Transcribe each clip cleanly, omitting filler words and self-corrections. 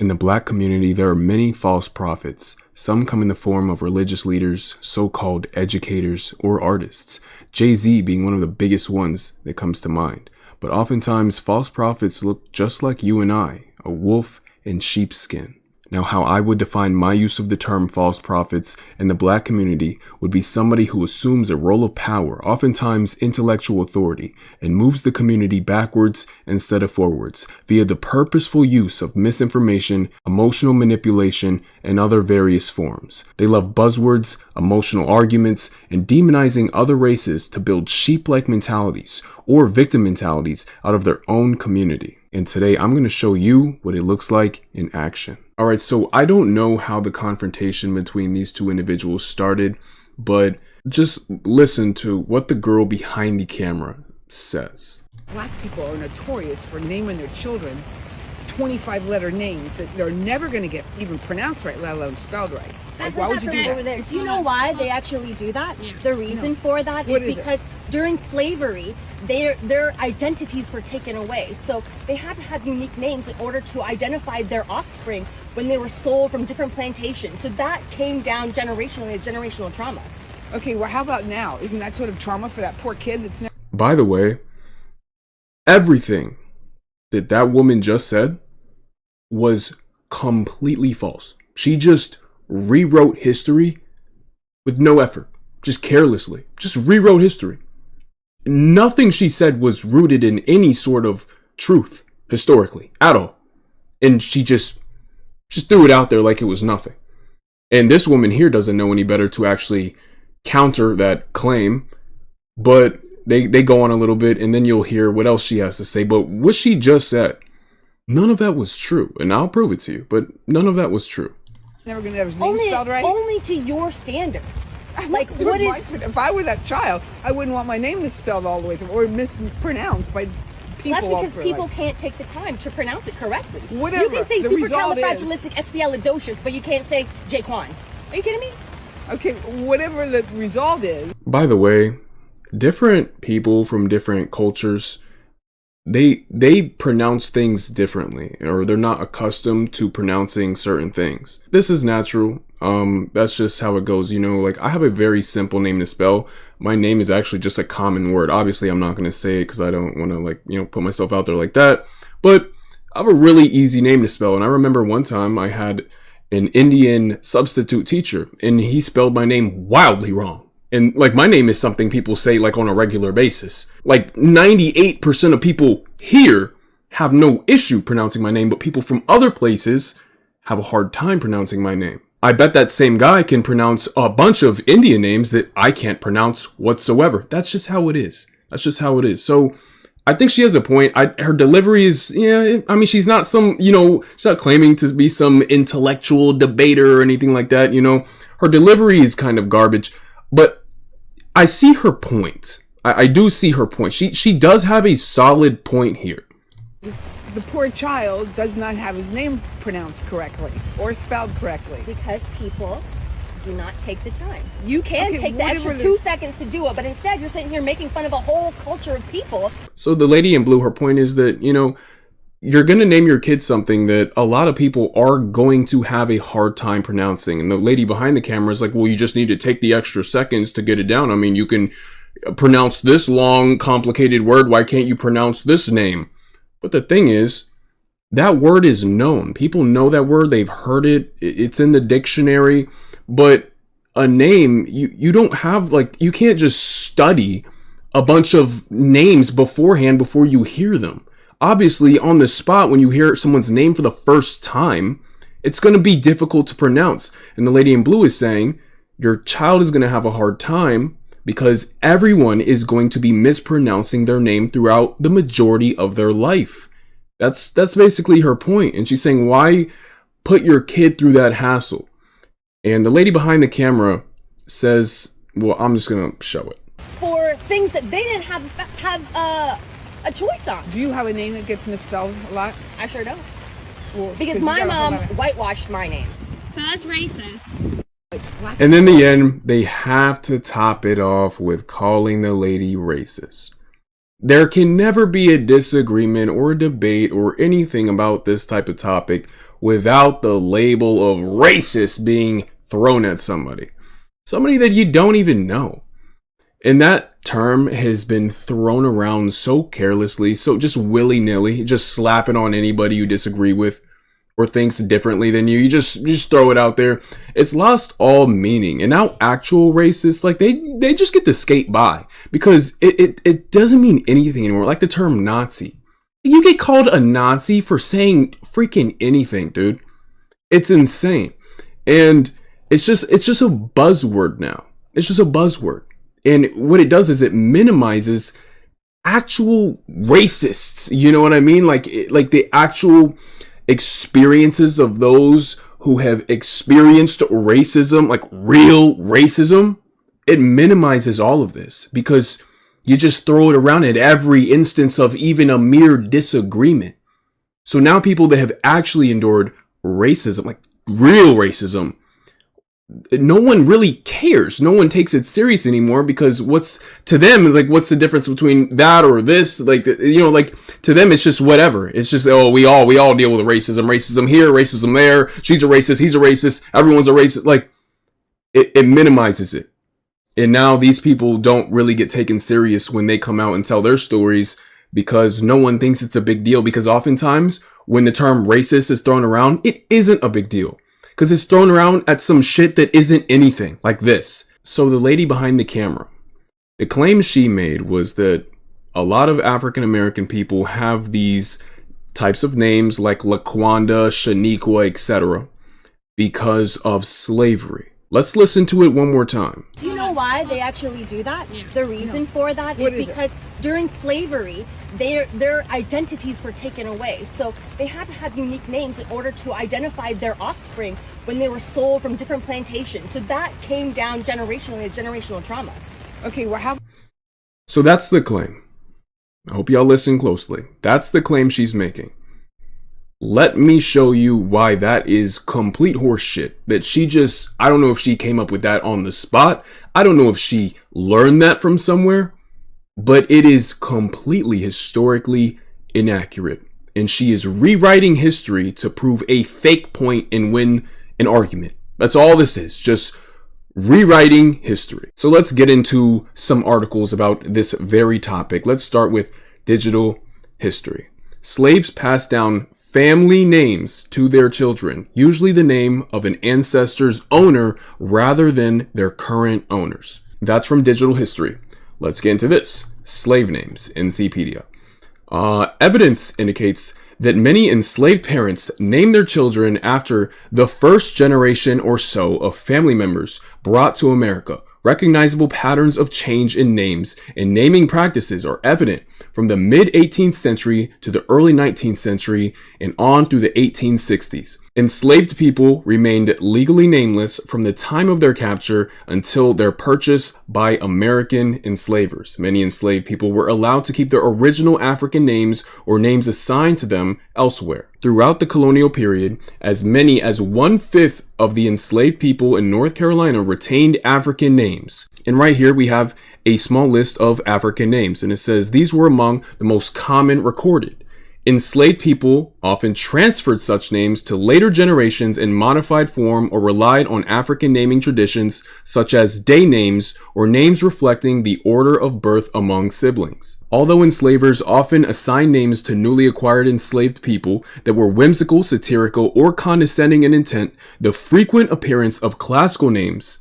In the Black community, there are many false prophets. Some come in the form of religious leaders, so-called educators, or artists. Jay-Z being one of the biggest ones that comes to mind. But oftentimes, false prophets look just like you and I, a wolf in sheepskin. Now, how I would define my use of the term false prophets in the Black community would be somebody who assumes a role of power, oftentimes intellectual authority, and moves the community backwards instead of forwards via the purposeful use of misinformation, emotional manipulation, and other various forms. They love buzzwords, emotional arguments, and demonizing other races to build sheep-like mentalities or victim mentalities out of their own community. And today I'm going to show you what it looks like in action. Alright, so I don't know how the confrontation between these two individuals started, but just listen to what the girl behind the camera says. Black people are notorious for naming their children 25-letter names that they're never going to get even pronounced right, let alone spelled right. Like, why would you do that? Do you know why they actually do that? Yeah. The reason for that is because during slavery, their identities were taken away. So they had to have unique names in order to identify their offspring when they were sold from different plantations. So that came down generationally as generational trauma. Okay, well, how about now? Isn't that sort of trauma for that poor kid that's never... By the way, everything that that woman just said was completely false. She just rewrote history with no effort, just carelessly, just rewrote history. Nothing she said was rooted in any sort of truth historically at all. And she just threw it out there like it was nothing. And this woman here doesn't know any better to actually counter that claim, but they go on a little bit and then you'll hear what else she has to say. But what she just said, none of that was true. And I'll prove it to you, but none of that was true. Never gonna have his name spelled right? Only to your standards. Like, what is... If I were that child, I wouldn't want my name misspelled all the way through or mispronounced by people. That's because people canite take the time to pronounce it correctly. Whatever. You can say supercalifragilisticexpialidocious, but you can't say Jaquan. Are you kidding me? Okay, whatever the result is. By the way, different people from different cultures, they pronounce things differently, or they're not accustomed to pronouncing certain things. This is natural. That's just how it goes. You know, like I have a very simple name to spell. My name is actually just a common word. Obviously, I'm not going to say it because I don't want to, like, you know, put myself out there like that. But I have a really easy name to spell. And I remember one time I had an Indian substitute teacher and he spelled my name wildly wrong. And like my name is something people say like on a regular basis. Like 98% of people here have no issue pronouncing my name, but people from other places have a hard time pronouncing my name. I bet that same guy can pronounce a bunch of Indian names that I can't pronounce whatsoever. That's just how it is. That's just how it is. So I think she has a point. Her delivery is, yeah, I mean, she's not some, you know, she's not claiming to be some intellectual debater or anything like that. You know, her delivery is kind of garbage, but I see her point. I do see her point. She does have a solid point here. The poor child does not have his name pronounced correctly or spelled correctly. Because people do not take the time. You can take the extra 2 seconds to do it, but instead you're sitting here making fun of a whole culture of people. So the lady in blue, her point is that, you know, you're going to name your kid something that a lot of people are going to have a hard time pronouncing. And the lady behind the camera is like, well, you just need to take the extra seconds to get it down. I mean, you can pronounce this long, complicated word. Why can't you pronounce this name? But the thing is, that word is known. People know that word. They've heard it. It's in the dictionary. But a name, you don't have, like, you can't just study a bunch of names beforehand before you hear them. Obviously, on the spot, when you hear someone's name for the first time, it's going to be difficult to pronounce. And the lady in blue is saying, your child is going to have a hard time because everyone is going to be mispronouncing their name throughout the majority of their life. That's basically her point. And she's saying, why put your kid through that hassle? And the lady behind the camera says, well, I'm just going to show it. For things that they didn't have a choice on. Do you have a name that gets misspelled a lot? I sure don't. Well, because my mom whitewashed my name. So that's racist. And in the end, they have to top it off with calling the lady racist. There can never be a disagreement or a debate or anything about this type of topic without the label of racist being thrown at somebody. Somebody that you don't even know. And that term has been thrown around so carelessly, so just willy-nilly, just slapping on anybody you disagree with or thinks differently than you. You just throw it out there. It's lost all meaning. And now actual racists, like they just get to skate by because it doesn't mean anything anymore. Like the term Nazi. You get called a Nazi for saying freaking anything, dude. It's insane. And it's just a buzzword now. It's just a buzzword. And what it does is it minimizes actual racists. You know what I mean? Like the actual experiences of those who have experienced racism, like real racism. It minimizes all of this because you just throw it around at every instance of even a mere disagreement. So now people that have actually endured racism, like real racism, no one really cares. No one takes it serious anymore because what's to them, like, what's the difference between that or this? Like, you know, like to them, it's just whatever. It's just, oh, we all deal with racism here, racism there. She's a racist. He's a racist. Everyone's a racist. Like it minimizes it. And now these people don't really get taken serious when they come out and tell their stories because no one thinks it's a big deal. Because oftentimes when the term racist is thrown around, it isn't a big deal. Because it's thrown around at some shit that isn't anything, like this. So the lady behind the camera, the claim she made was that a lot of African American people have these types of names like Laquanda, Shaniqua, etc. because of slavery. Let's listen to it one more time. Do you know why they actually do that? The reason for that is because during slavery, their identities were taken away. So they had to have unique names in order to identify their offspring when they were sold from different plantations. So that came down generationally as generational trauma. Okay, well, how? So that's the claim. I hope y'all listen closely. That's the claim she's making. Let me show you why that is complete horseshit. That she just, I don't know if she came up with that on the spot. I don't know if she learned that from somewhere. But it is completely historically inaccurate. And she is rewriting history to prove a fake point and win an argument. That's all this is. Just rewriting history. So let's get into some articles about this very topic. Let's start with digital history. Slaves passed down family names to their children, usually the name of an ancestor's owner rather than their current owners. That's from digital history. Let's get into this. Slave names, Encyclopedia. Evidence indicates that many enslaved parents name their children after the first generation or so of family members brought to America. Recognizable patterns of change in names and naming practices are evident from the mid-18th century to the early 19th century and on through the 1860s. Enslaved people remained legally nameless from the time of their capture until their purchase by American enslavers. Many enslaved people were allowed to keep their original African names or names assigned to them elsewhere. Throughout the colonial period, as many as 1/5 of the enslaved people in North Carolina retained African names. And right here we have a small list of African names, and it says these were among the most common recorded. Enslaved people often transferred such names to later generations in modified form or relied on African naming traditions such as day names or names reflecting the order of birth among siblings. Although enslavers often assigned names to newly acquired enslaved people that were whimsical, satirical, or condescending in intent, the frequent appearance of classical names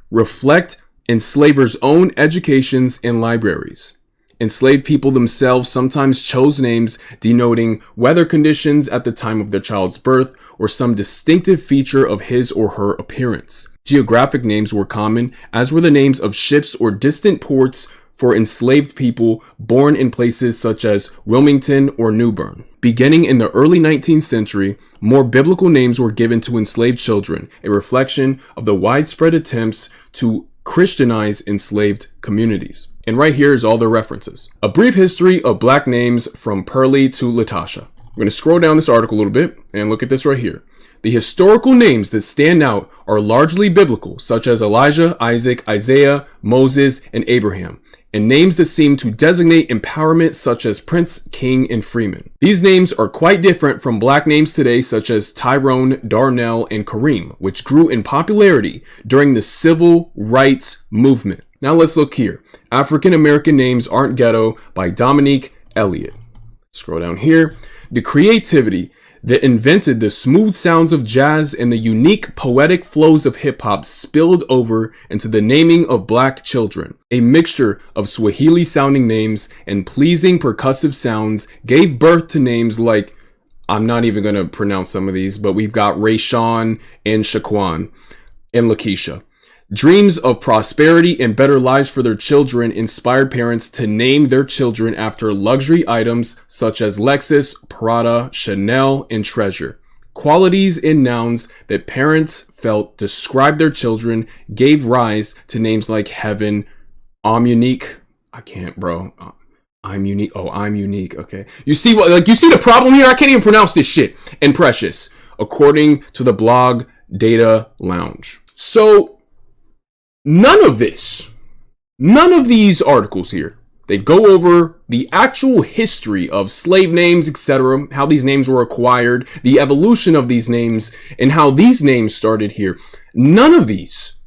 reflect enslavers' own educations and libraries. Enslaved people themselves sometimes chose names denoting weather conditions at the time of their child's birth or some distinctive feature of his or her appearance. Geographic names were common, as were the names of ships or distant ports for enslaved people born in places such as Wilmington or New Bern. Beginning in the early 19th century, more biblical names were given to enslaved children, a reflection of the widespread attempts to Christianize enslaved communities. And right here is all the references. A brief history of black names from Pearlie to Latasha. I'm going to scroll down this article a little bit and look at this right here. The historical names that stand out are largely biblical, such as Elijah, Isaac, Isaiah, Moses, and Abraham, and names that seem to designate empowerment such as prince, king, and freeman. These names are quite different from black names today such as Tyrone, Darnell, and Kareem, which grew in popularity during the civil rights movement. Now let's look here. African American Names Aren't Ghetto by Dominique Elliott. Scroll down here. The creativity that invented the smooth sounds of jazz and the unique poetic flows of hip-hop spilled over into the naming of black children. A mixture of Swahili-sounding names and pleasing percussive sounds gave birth to names like, I'm not even going to pronounce some of these, but we've got Rayshawn and Shaquan and Lakeisha. Dreams of prosperity and better lives for their children inspired parents to name their children after luxury items such as Lexus, Prada, Chanel, and Treasure. Qualities in nouns that parents felt described their children gave rise to names like Heaven, I'm unique. I can't, bro. I'm unique. Oh, I'm unique. Okay. You see what, like, you see the problem here? I can't even pronounce this shit. And Precious, according to the blog Data Lounge. So, none of these articles here, they go over the actual history of slave names, etc., how these names were acquired, the evolution of these names, and how these names started here. None of these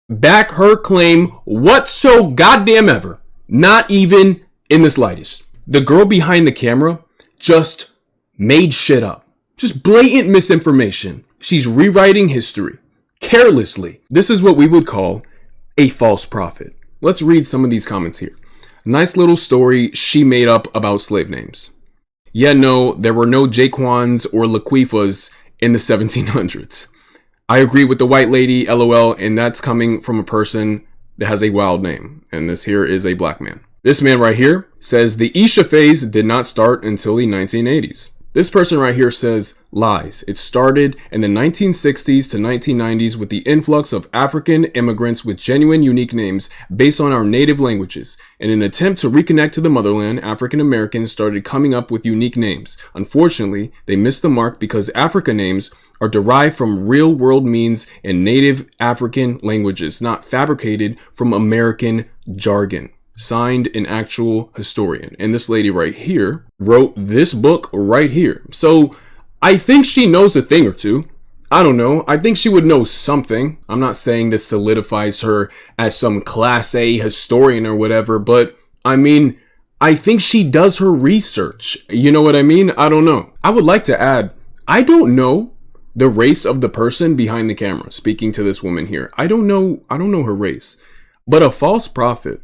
back her claim whatso goddamn ever. Not even in the slightest. The girl behind the camera just made shit up. Just blatant misinformation. She's rewriting history. Carelessly. This is what we would call a false prophet. Let's read some of these comments here. Nice little story she made up about slave names. Yeah, no, there were no Jaquans or Laquifas in the 1700s. I agree with the white lady, LOL, and that's coming from a person that has a wild name. And this here is a black man. This man right here says the Isha phase did not start until the 1980s. This person right here says lies. It started in the 1960s to 1990s with the influx of African immigrants with genuine unique names based on our native languages. In an attempt to reconnect to the motherland, African Americans started coming up with unique names. Unfortunately, they missed the mark because Africa names are derived from real world means in native African languages, not fabricated from American jargon. Signed an actual historian. And this lady right here wrote this book right here. So I think she knows a thing or two. I don't know. I think she would know something. I'm not saying this solidifies her as some class A historian or whatever, but I mean, I think she does her research. You know what I mean? I don't know. I would like to add, I don't know the race of the person behind the camera speaking to this woman here. I don't know her race. But a false prophet,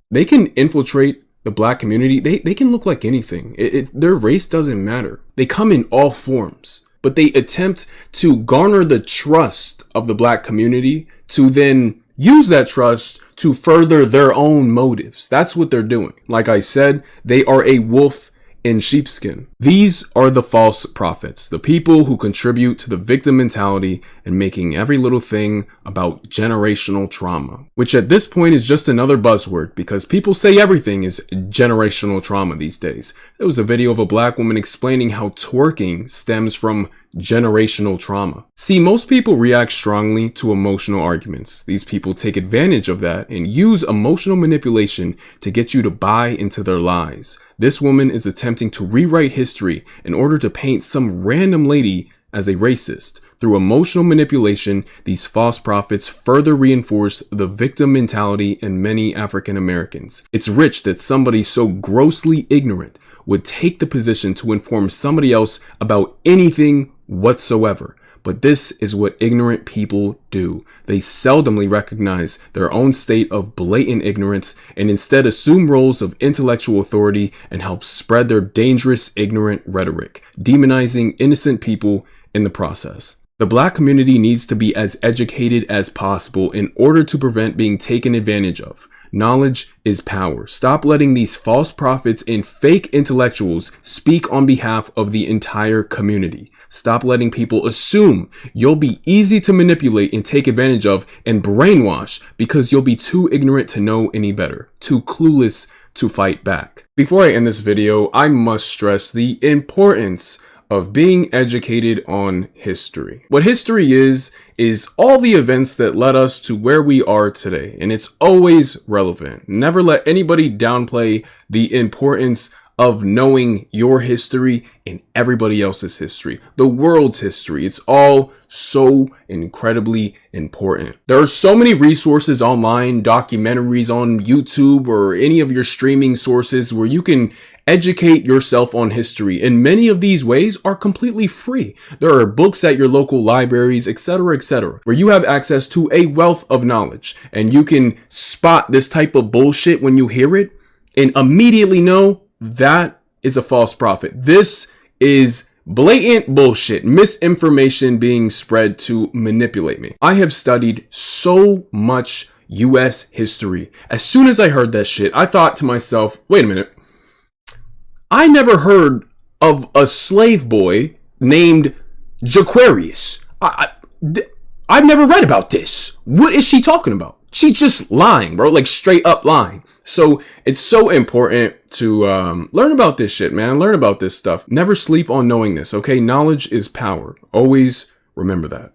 they can infiltrate the black community. They can look like anything. Their race doesn't matter. They come in all forms, but they attempt to garner the trust of the black community to then use that trust to further their own motives. That's what they're doing. Like I said, they are a wolf in sheepskin. These are the false prophets, the people who contribute to the victim mentality and making every little thing about generational trauma, which at this point is just another buzzword because people say everything is generational trauma these days. There was a video of a black woman explaining how twerking stems from generational trauma. See, most people react strongly to emotional arguments. These people take advantage of that and use emotional manipulation to get you to buy into their lies. This woman is attempting to rewrite history in order to paint some random lady as a racist. Through emotional manipulation, these false prophets further reinforce the victim mentality in many African Americans. It's rich that somebody so grossly ignorant would take the position to inform somebody else about anything whatsoever. But this is what ignorant people do. They seldomly recognize their own state of blatant ignorance and instead assume roles of intellectual authority and help spread their dangerous, ignorant rhetoric, demonizing innocent people in the process. The black community needs to be as educated as possible in order to prevent being taken advantage of. Knowledge is power. Stop letting these false prophets and fake intellectuals speak on behalf of the entire community. Stop letting people assume you'll be easy to manipulate and take advantage of and brainwash because you'll be too ignorant to know any better, too clueless to fight back. Before I end this video, I must stress the importance of being educated on history. What history is all the events that led us to where we are today, and it's always relevant. Never let anybody downplay the importance of knowing your history and everybody else's history, the world's history. It's all so incredibly important. There are so many resources online, documentaries on YouTube or any of your streaming sources where you can educate yourself on history, and many of these ways are completely free. There are books at your local libraries, etc., where you have access to a wealth of knowledge, and you can spot this type of bullshit when you hear it and immediately know that is a false prophet. This is blatant bullshit, misinformation being spread to manipulate me. I have studied so much US history. As soon as I heard that shit, I thought to myself, wait a minute. I never heard of a slave boy named Jaquarius. I've never read about this. What is she talking about? She's just lying, bro. Like straight up lying. So it's so important to learn about this shit, man. Learn about this stuff. Never sleep on knowing this, okay? Knowledge is power. Always remember that.